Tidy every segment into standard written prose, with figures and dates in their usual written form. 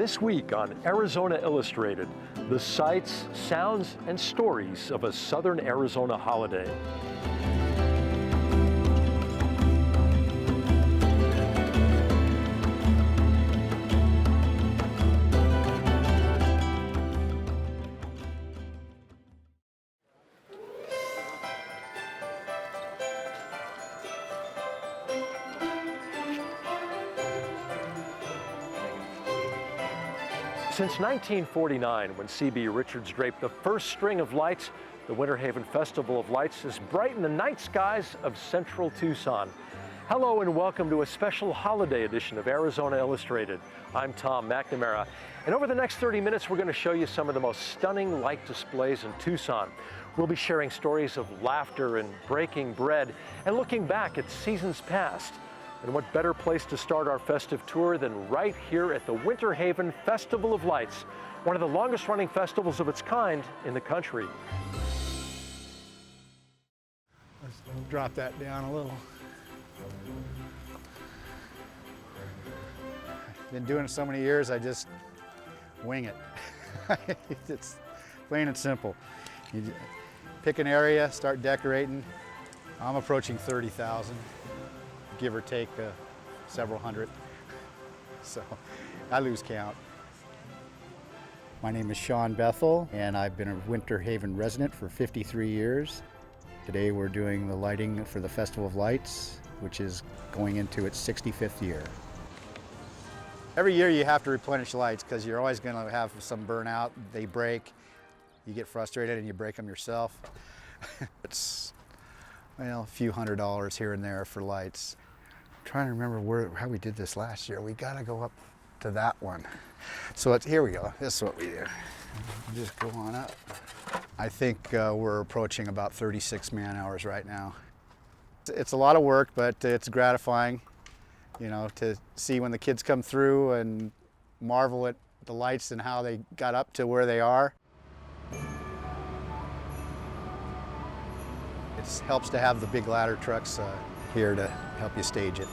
This week on Arizona Illustrated, the sights, sounds, and stories of a Southern Arizona holiday. Since 1949, when C.B. Richards draped the first string of lights, the Winterhaven Festival of Lights has brightened the night skies of central Tucson. Hello and welcome to a special holiday edition of Arizona Illustrated. I'm Tom McNamara, and over the next 30 minutes we're going to show you some of the most stunning light displays in Tucson. We'll be sharing stories of laughter and breaking bread and looking back at seasons past. And what better place to start our festive tour than right here at the Winterhaven Festival of Lights, one of the longest running festivals of its kind in the country. Let's drop that down a little. Been doing it so many years, I just wing it. It's plain and simple. You pick an area, start decorating. I'm approaching 30,000. Give or take several hundred, so I lose count. My name is Sean Bethel, and I've been a Winterhaven resident for 53 years. Today we're doing the lighting for the Festival of Lights, which is going into its 65th year. Every year you have to replenish lights because you're always going to have some burnout. They break, you get frustrated and you break them yourself. It's, well, a few $100s here and there for lights. Trying to remember how we did this last year. We got to go up to that one. So here we go. This is what we do. Just go on up. I think we're approaching about 36 man hours right now. It's a lot of work, but it's gratifying, you know, to see when the kids come through and marvel at the lights and how they got up to where they are. It helps to have the big ladder trucks here to help you stage it.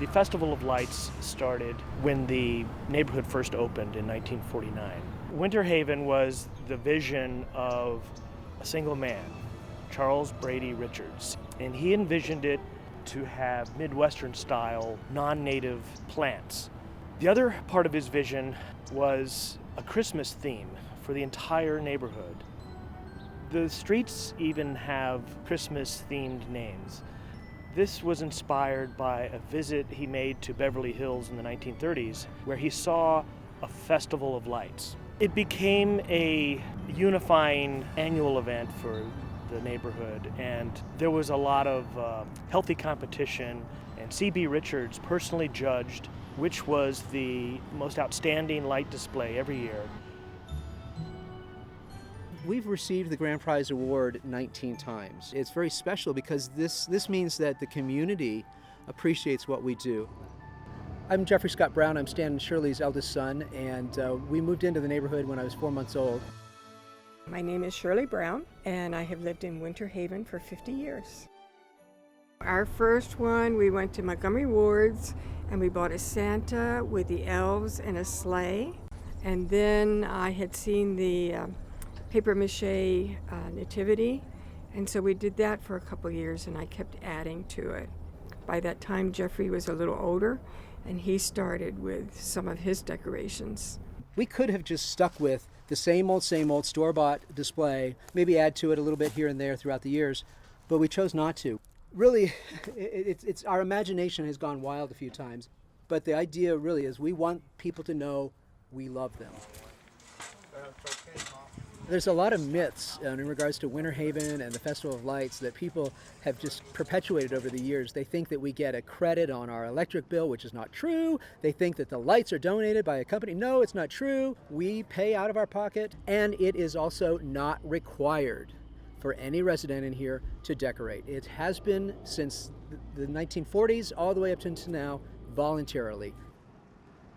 The Festival of Lights started when the neighborhood first opened in 1949. Winterhaven was the vision of a single man, Charles Brady Richards, and he envisioned it to have Midwestern-style, non-native plants. The other part of his vision was a Christmas theme for the entire neighborhood. The streets even have Christmas-themed names. This was inspired by a visit he made to Beverly Hills in the 1930s, where he saw a festival of lights. It became a unifying annual event for the neighborhood, and there was a lot of healthy competition, and C.B. Richards personally judged which was the most outstanding light display every year. We've received the Grand Prize Award 19 times. It's very special because this means that the community appreciates what we do. I'm Jeffrey Scott Brown. I'm Stan and Shirley's eldest son, and we moved into the neighborhood when I was 4 months old. My name is Shirley Brown, and I have lived in Winterhaven for 50 years. Our first one, we went to Montgomery Ward's, and we bought a Santa with the elves and a sleigh. And then I had seen the paper mache nativity, and so we did that for a couple years, and I kept adding to it. By that time, Jeffrey was a little older, and he started with some of his decorations. We could have just stuck with the same old store-bought display, maybe add to it a little bit here and there throughout the years, but we chose not to. Really, it's our imagination has gone wild a few times, but the idea really is we want people to know we love them. There's a lot of myths in regards to Winterhaven and the Festival of Lights that people have just perpetuated over the years. They think that we get a credit on our electric bill, which is not true. They think that the lights are donated by a company. No, it's not true. We pay out of our pocket, and it is also not required for any resident in here to decorate. It has been since the 1940s all the way up to now voluntarily.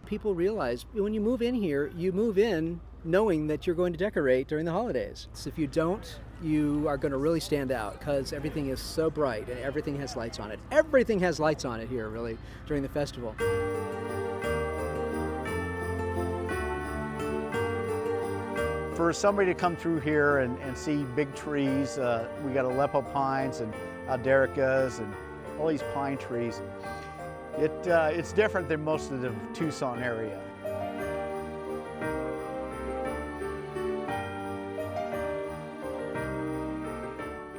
People realize when you move in here, you move in knowing that you're going to decorate during the holidays. So if you don't, you are going to really stand out because everything is so bright and everything has lights on it. Everything has lights on it here, really, during the festival. For somebody to come through here and see big trees, we got Aleppo pines and aldericas and all these pine trees. It's different than most of the Tucson area.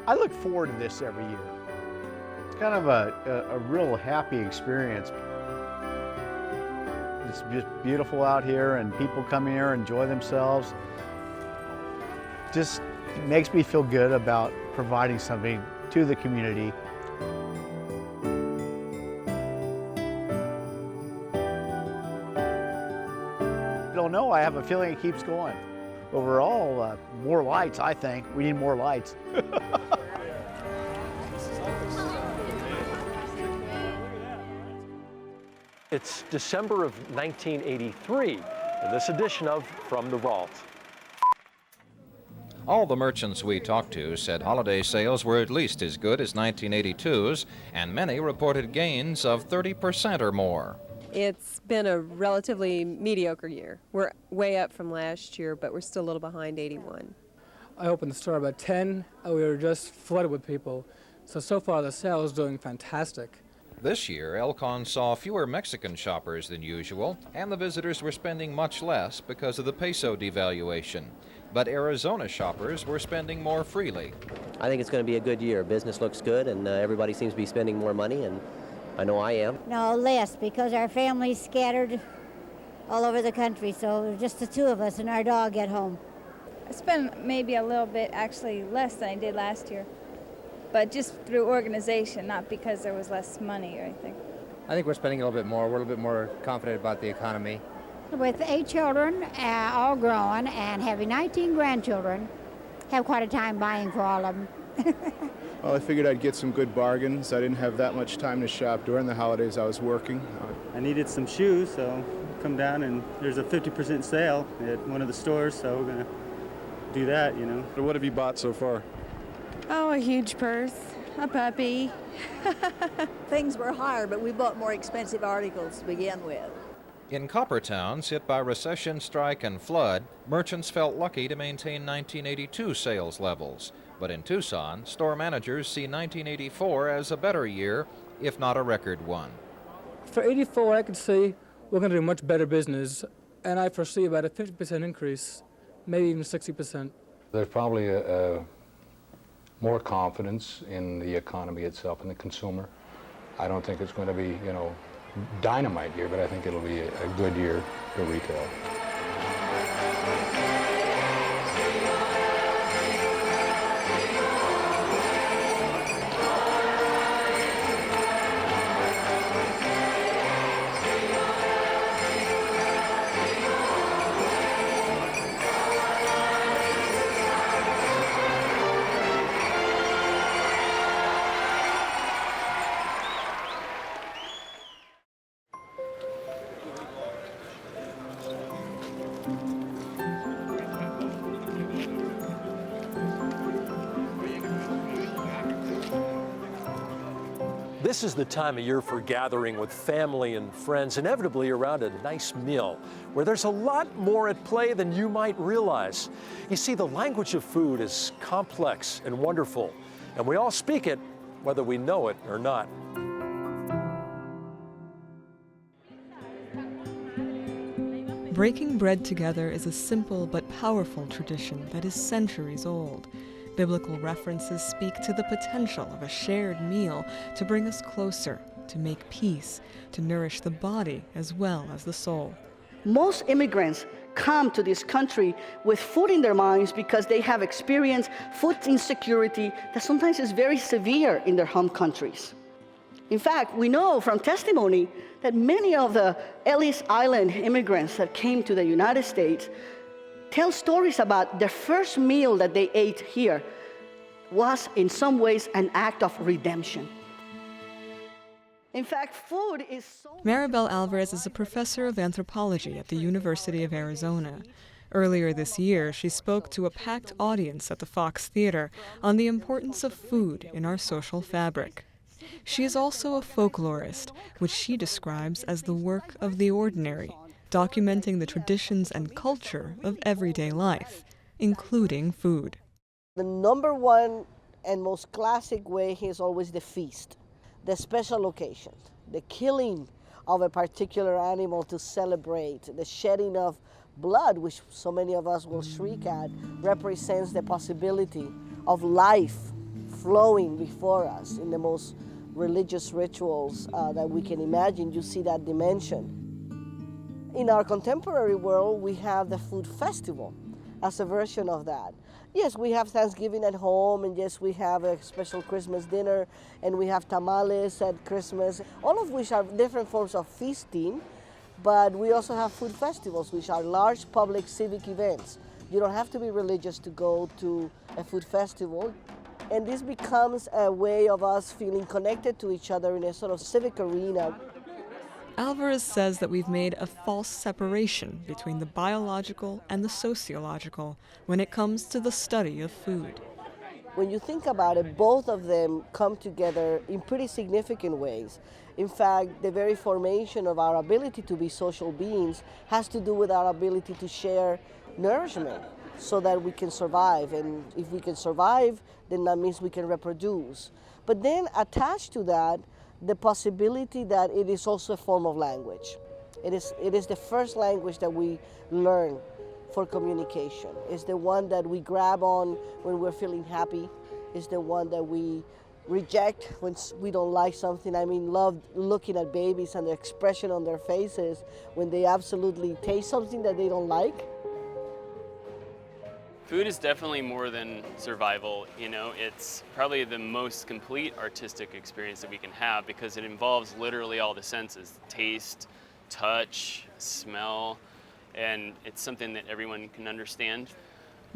I look forward to this every year. It's kind of a real happy experience. It's just beautiful out here and people come here and enjoy themselves. Just makes me feel good about providing something to the community. I don't know, I have a feeling it keeps going. Overall, more lights, I think. We need more lights. It's December of 1983 in this edition of From the Vault. All the merchants we talked to said holiday sales were at least as good as 1982's, and many reported gains of 30% or more. It's been a relatively mediocre year. We're way up from last year, but we're still a little behind 81. I opened the store about 10, and we were just flooded with people. So far the sales is doing fantastic. This year, Elkhorn saw fewer Mexican shoppers than usual, and the visitors were spending much less because of the peso devaluation. But Arizona shoppers were spending more freely. I think it's going to be a good year. Business looks good, and everybody seems to be spending more money, and I know I am. No, less, because our family's scattered all over the country, so just the two of us and our dog at home. I spent maybe a little bit, actually less than I did last year, but just through organization, not because there was less money or anything. I think we're spending a little bit more. We're a little bit more confident about the economy. With 8 children, all grown, and having 19 grandchildren, have quite a time buying for all of them. Well, I figured I'd get some good bargains. I didn't have that much time to shop during the holidays. I was working. I needed some shoes, so come down and there's a 50% sale at one of the stores, so we're going to do that, you know. What have you bought so far? Oh, a huge purse, a puppy. Things were higher, but we bought more expensive articles to begin with. In copper towns hit by recession, strike, and flood, merchants felt lucky to maintain 1982 sales levels. But in Tucson, store managers see 1984 as a better year, if not a record one. For 84, I could say we're going to do much better business, and I foresee about a 50% increase, maybe even 60%. There's probably more confidence in the economy itself and the consumer. I don't think it's going to be, dynamite year, but I think it'll be a good year for retail. This is the time of year for gathering with family and friends, inevitably around a nice meal, where there's a lot more at play than you might realize. You see, the language of food is complex and wonderful, and we all speak it, whether we know it or not. Breaking bread together is a simple but powerful tradition that is centuries old. Biblical references speak to the potential of a shared meal to bring us closer, to make peace, to nourish the body as well as the soul. Most immigrants come to this country with food in their minds because they have experienced food insecurity that sometimes is very severe in their home countries. In fact, we know from testimony that many of the Ellis Island immigrants that came to the United States tell stories about their first meal that they ate here was in some ways an act of redemption. In fact, food is so... Maribel Alvarez is a professor of anthropology at the University of Arizona. Earlier this year, she spoke to a packed audience at the Fox Theater on the importance of food in our social fabric. She is also a folklorist, which she describes as the work of the ordinary, documenting the traditions and culture of everyday life, including food. The number one and most classic way is always the feast, the special occasion, the killing of a particular animal to celebrate, the shedding of blood, which so many of us will shriek at, represents the possibility of life flowing before us in the most religious rituals that we can imagine. You see that dimension. In our contemporary world, we have the food festival as a version of that. Yes, we have Thanksgiving at home, and yes, we have a special Christmas dinner, and we have tamales at Christmas, all of which are different forms of feasting, but we also have food festivals, which are large public civic events. You don't have to be religious to go to a food festival, and this becomes a way of us feeling connected to each other in a sort of civic arena. Alvarez says that we've made a false separation between the biological and the sociological when it comes to the study of food. When you think about it, both of them come together in pretty significant ways. In fact, the very formation of our ability to be social beings has to do with our ability to share nourishment so that we can survive. And if we can survive, then that means we can reproduce. But then attached to that, the possibility that it is also a form of language. It is the first language that we learn for communication. It's the one that we grab on when we're feeling happy. It's the one that we reject when we don't like something. I mean, love looking at babies and the expression on their faces when they absolutely taste something that they don't like. Food is definitely more than survival, it's probably the most complete artistic experience that we can have because it involves literally all the senses, taste, touch, smell, and it's something that everyone can understand.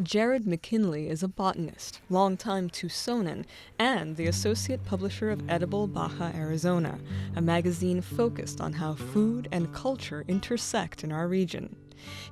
Jared McKinley is a botanist, longtime Tucsonan, and the associate publisher of Edible Baja Arizona, a magazine focused on how food and culture intersect in our region.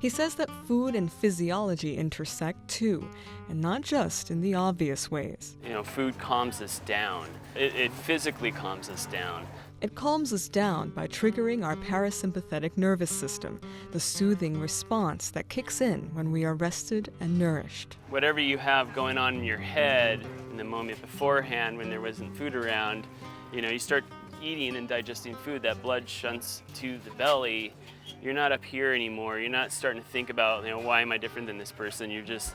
He says that food and physiology intersect too, and not just in the obvious ways. Food calms us down. It physically calms us down. It calms us down by triggering our parasympathetic nervous system, the soothing response that kicks in when we are rested and nourished. Whatever you have going on in your head in the moment beforehand when there wasn't food around, you start eating and digesting food, that blood shunts to the belly. You're not up here anymore. You're not starting to think about, why am I different than this person? You're just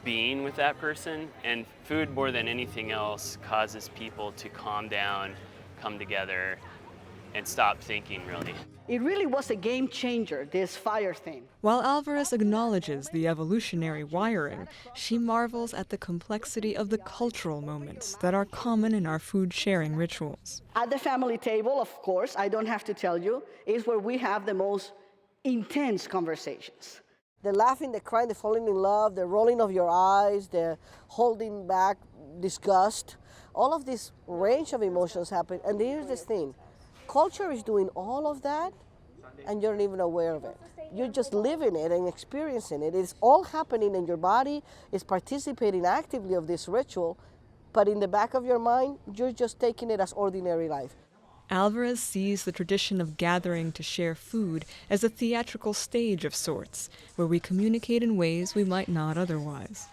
being with that person. And food, more than anything else, causes people to calm down, come together, and stop thinking, really. It really was a game changer, this fire thing. While Alvarez acknowledges the evolutionary wiring, she marvels at the complexity of the cultural moments that are common in our food sharing rituals. At the family table, of course, I don't have to tell you, is where we have the most intense conversations. The laughing, the crying, the falling in love, the rolling of your eyes, the holding back disgust, all of this range of emotions happen. And here's this thing. Culture is doing all of that, and you're not even aware of it. You're just living it and experiencing it. It's all happening in your body. It's participating actively of this ritual, but in the back of your mind, you're just taking it as ordinary life. Alvarez sees the tradition of gathering to share food as a theatrical stage of sorts, where we communicate in ways we might not otherwise.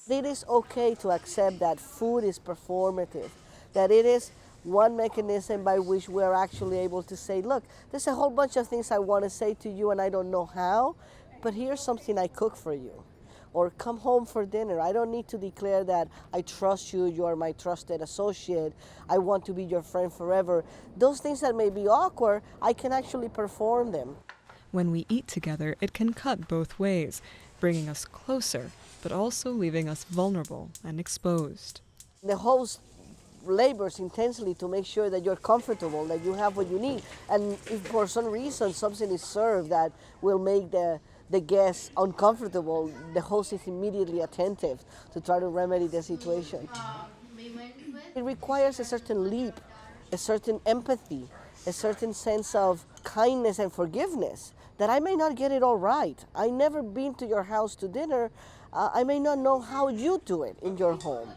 It is okay to accept that food is performative, that it is one mechanism by which we're actually able to say, look, there's a whole bunch of things I want to say to you and I don't know how, but here's something I cook for you. Or come home for dinner. I don't need to declare that I trust you, you are my trusted associate, I want to be your friend forever. Those things that may be awkward, I can actually perform them. When we eat together, it can cut both ways, bringing us closer, but also leaving us vulnerable and exposed. The host labors intensely to make sure that you're comfortable, that you have what you need. And if for some reason something is served that will make the guest uncomfortable, the host is immediately attentive to try to remedy the situation. It requires a certain leap, a certain empathy, a certain sense of kindness and forgiveness that I may not get it all right. I never been to your house to dinner. I may not know how you do it in your home.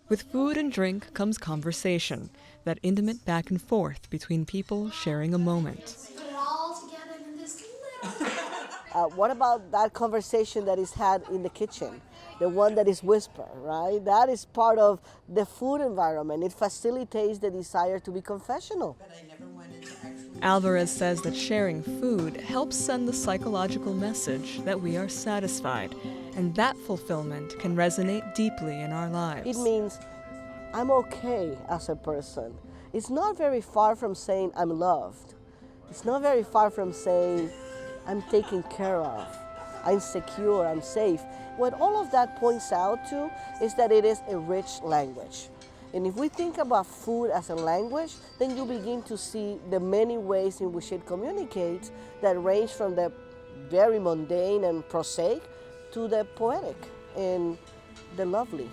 With food and drink comes conversation, that intimate back and forth between people sharing a moment. What about that conversation that is had in the kitchen? The one that is whisper, right? That is part of the food environment. It facilitates the desire to be confessional. Alvarez says that sharing food helps send the psychological message that we are satisfied, and that fulfillment can resonate deeply in our lives. It means I'm okay as a person. It's not very far from saying I'm loved. It's not very far from saying I'm taken care of, I'm secure, I'm safe. What all of that points out to is that it is a rich language. And if we think about food as a language, then you begin to see the many ways in which it communicates that range from the very mundane and prosaic to the poetic and the lovely.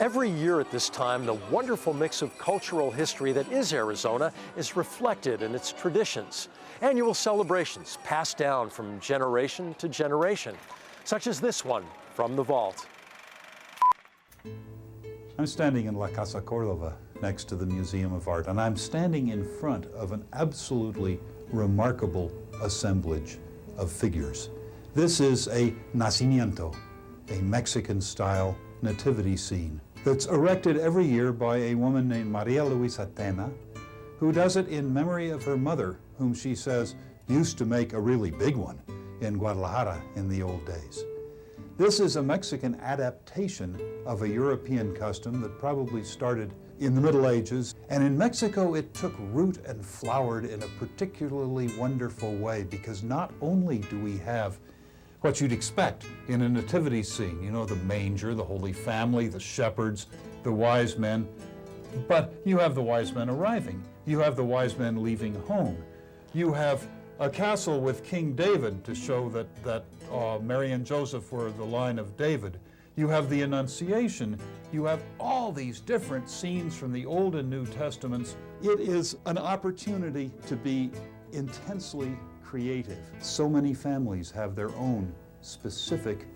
Every year at this time, the wonderful mix of cultural history that is Arizona is reflected in its traditions. Annual celebrations passed down from generation to generation, such as this one from the vault. I'm standing in La Casa Cordova next to the Museum of Art, and I'm standing in front of an absolutely remarkable assemblage of figures. This is a nacimiento, a Mexican-style nativity scene that's erected every year by a woman named Maria Luisa Tena, who does it in memory of her mother, whom she says used to make a really big one in Guadalajara in the old days. This is a Mexican adaptation of a European custom that probably started in the Middle Ages, and in Mexico it took root and flowered in a particularly wonderful way, because not only do we have what you'd expect in a nativity scene, you know, the manger, the Holy Family, the shepherds, the wise men, but you have the wise men arriving. You have the wise men leaving home. You have a castle with King David to show that Mary and Joseph were the line of David. You have the Annunciation. You have all these different scenes from the Old and New Testaments. It is an opportunity to be intensely creative. So many families have their own specific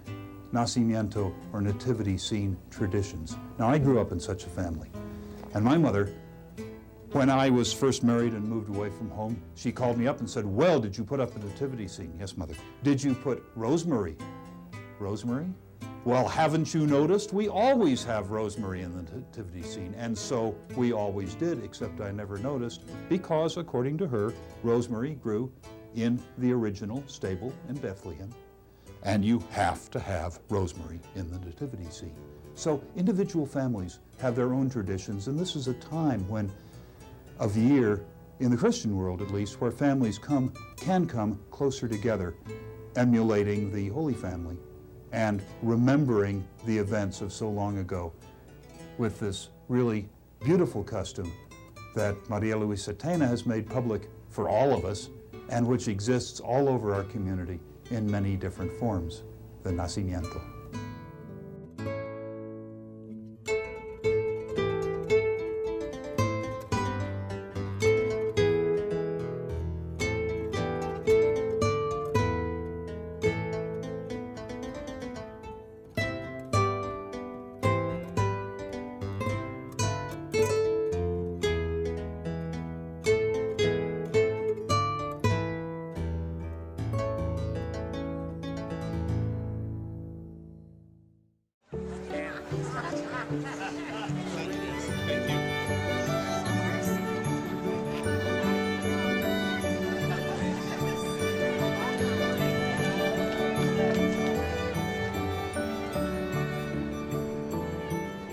nacimiento or nativity scene traditions. Now, I grew up in such a family, and my mother, when I was first married and moved away from home, she called me up and said, "Well, did you put up the nativity scene?" "Yes, Mother." "Did you put rosemary?" "Rosemary? Well, haven't you noticed? We always have rosemary in the nativity scene." And so we always did, except I never noticed, because according to her, rosemary grew in the original stable in Bethlehem, and you have to have rosemary in the nativity scene. So individual families have their own traditions, and this is a time when, of the year, in the Christian world at least, where families can come closer together, emulating the Holy Family and remembering the events of so long ago with this really beautiful custom that Maria Luisa Tena has made public for all of us, and which exists all over our community in many different forms, the nacimiento.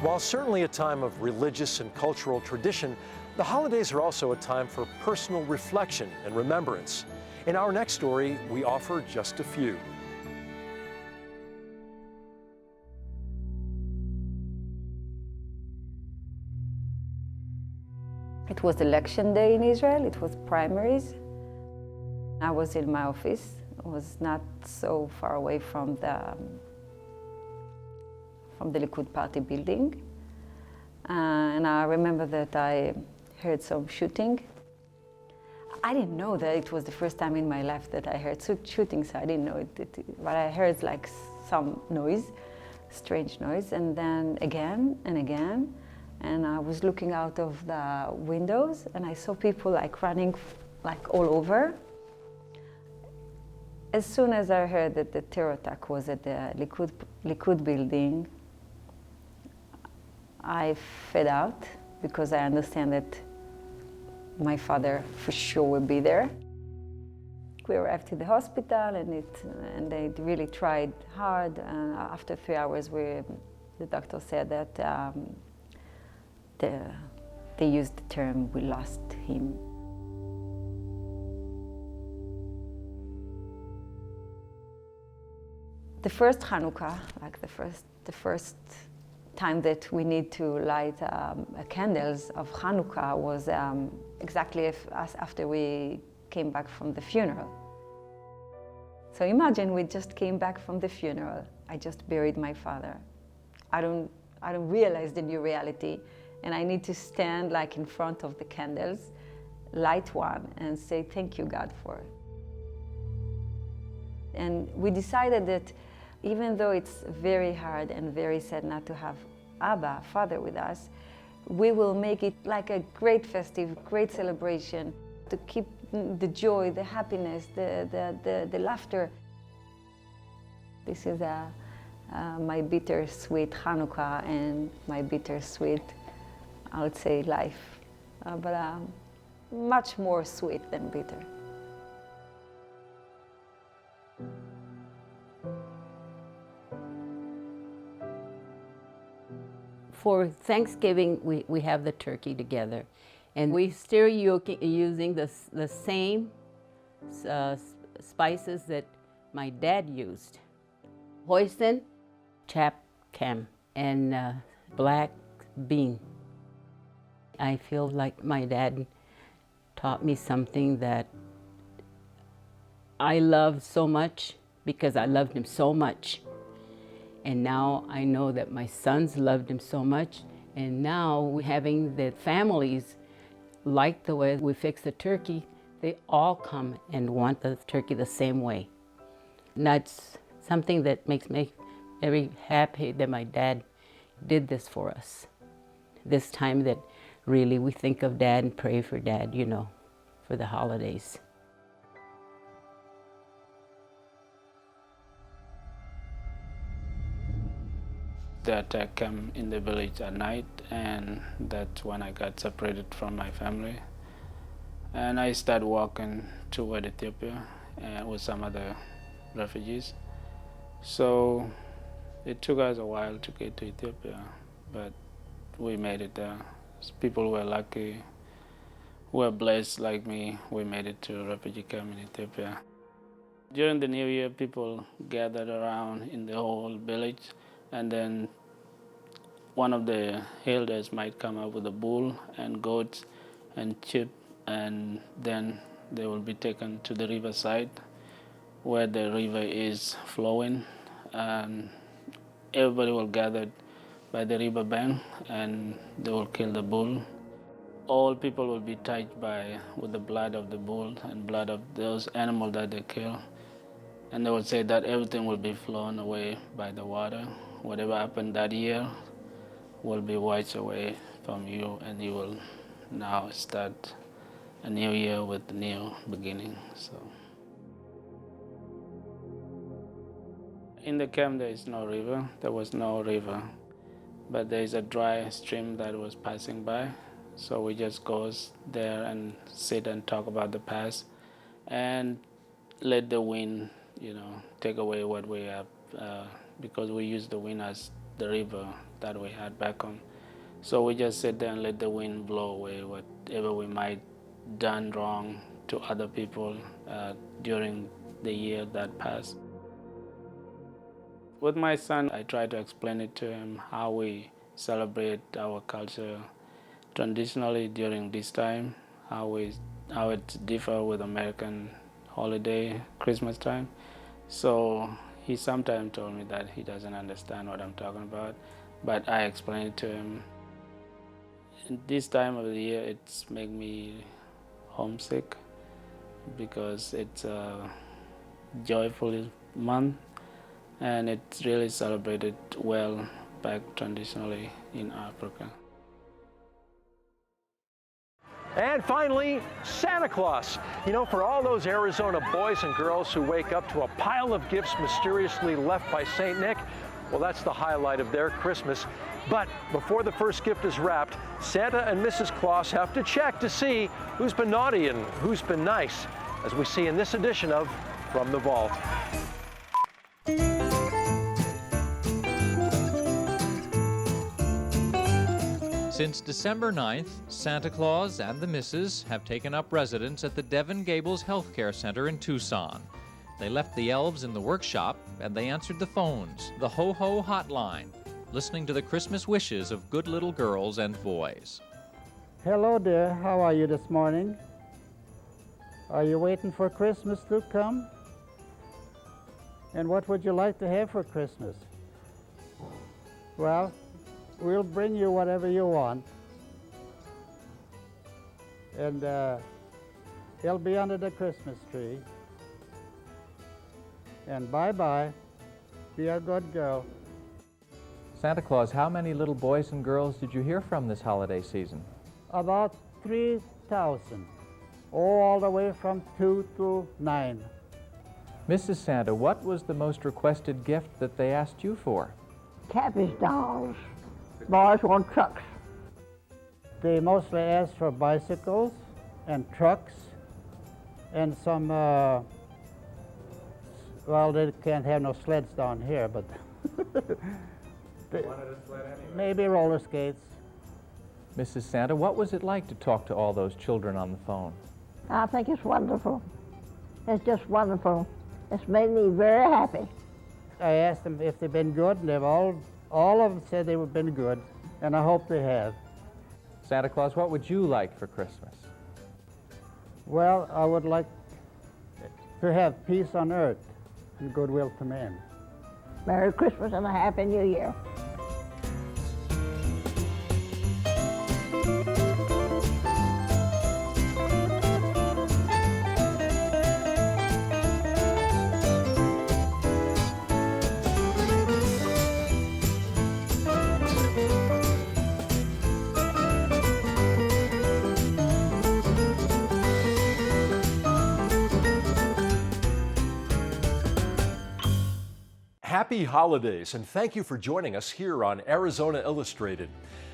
While certainly a time of religious and cultural tradition, the holidays are also a time for personal reflection and remembrance. In our next story, we offer just a few. It It was election day in Israel, it was primaries. I was in my office. It was not so far away from the Likud party building. And I remember that I heard some shooting. I didn't know that it was the first time in my life that I heard shooting, so I didn't know it. But I heard like some noise, strange noise, and then again and again. And I was looking out of the windows and I saw people like running like all over. As soon as I heard that the terror attack was at the Likud building, I fed out because I understand that my father for sure would be there. We arrived to the hospital and they really tried hard. And after 3 hours, the doctor said that they used the term, we lost him. The first Hanukkah, like the first time that we need to light candles of Hanukkah was exactly after we came back from the funeral. So imagine we just came back from the funeral. I just buried my father. I don't realize the new reality, and I need to stand like in front of the candles, light one, and say thank you, God, for it. And we decided that even though it's very hard and very sad not to have Abba, Father, with us, we will make it like a great festive, great celebration to keep the joy, the happiness, the laughter. This is my bittersweet Hanukkah and my bittersweet, I would say, life, but much more sweet than bitter. For Thanksgiving, we have the turkey together, and we still using the same spices that my dad used. Hoisin, chapcam, and black bean. I feel like my dad taught me something that I love so much because I loved him so much. And now I know that my sons loved him so much. And now having the families like the way we fix the turkey, they all come and want the turkey the same way. And that's something that makes me very happy that my dad did this for us. This time that really we think of Dad and pray for Dad, you know, for the holidays. The attack came in the village at night, and that's when I got separated from my family. And I started walking toward Ethiopia with some other refugees. So it took us a while to get to Ethiopia, but we made it there. People were lucky, who were blessed like me. We made it to a refugee camp in Ethiopia. During the New Year, people gathered around in the whole village, and then one of the elders might come up with a bull and goats and sheep, and then they will be taken to the riverside where the river is flowing, and everybody will gather by the river bank and they will kill the bull. All people will be touched with the blood of the bull and blood of those animals that they kill. And they will say that everything will be flown away by the water. Whatever happened that year will be wiped away from you, and you will now start a new year with a new beginning. So, in the camp there is no river. There was no river, but there is a dry stream that was passing by. So we just go there and sit and talk about the past, and let the wind, take away what we have, because we use the wind as the river that we had back home. So we just sit there and let the wind blow away whatever we might done wrong to other people during the year that passed. With my son, I try to explain it to him how we celebrate our culture, traditionally during this time, how it differ with American holiday, Christmas time. So he sometimes told me that he doesn't understand what I'm talking about, but I explained it to him. This time of the year, it's make me homesick because it's a joyful month and it's really celebrated well back traditionally in Africa. And finally, Santa Claus. You know, for all those Arizona boys and girls who wake up to a pile of gifts mysteriously left by St. Nick, well, that's the highlight of their Christmas. But before the first gift is wrapped, Santa and Mrs. Claus have to check to see who's been naughty and who's been nice, as we see in this edition of From the Vault. Since December 9th, Santa Claus and the Misses have taken up residence at the Devon Gables Healthcare Center in Tucson. They left the elves in the workshop and they answered the phones, the ho-ho hotline, listening to the Christmas wishes of good little girls and boys. Hello dear, how are you this morning? Are you waiting for Christmas to come? And what would you like to have for Christmas? Well, we'll bring you whatever you want. And it'll be under the Christmas tree. And bye-bye. Be a good girl. Santa Claus, how many little boys and girls did you hear from this holiday season? About 3,000. All the way from 2 to 9. Mrs. Santa, what was the most requested gift that they asked you for? Cabbage dolls. Boys want trucks. They mostly ask for bicycles and trucks and some, well, they can't have no sleds down here, but maybe roller skates. Mrs. Santa, what was it like to talk to all those children on the phone? I think it's wonderful. It's just wonderful. It's made me very happy. I asked them if they've been good, and they've all of them said they've been good, and I hope they have. Santa Claus, what would you like for Christmas? Well, I would like to have peace on earth and goodwill to men. Merry Christmas and a Happy New Year. Happy holidays, and thank you for joining us here on Arizona Illustrated.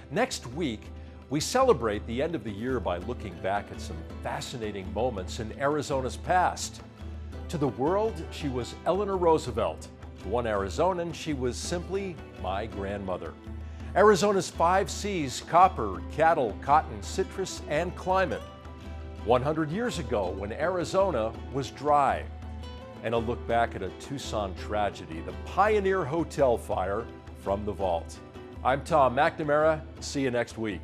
Next week, we celebrate the end of the year by looking back at some fascinating moments in Arizona's past. To the world, she was Eleanor Roosevelt. To one Arizonan, she was simply my grandmother. Arizona's 5 C's: copper, cattle, cotton, citrus, and climate. 100 years ago, when Arizona was dry. And a look back at a Tucson tragedy, the Pioneer Hotel fire, from the vault. I'm Tom McNamara. See you next week.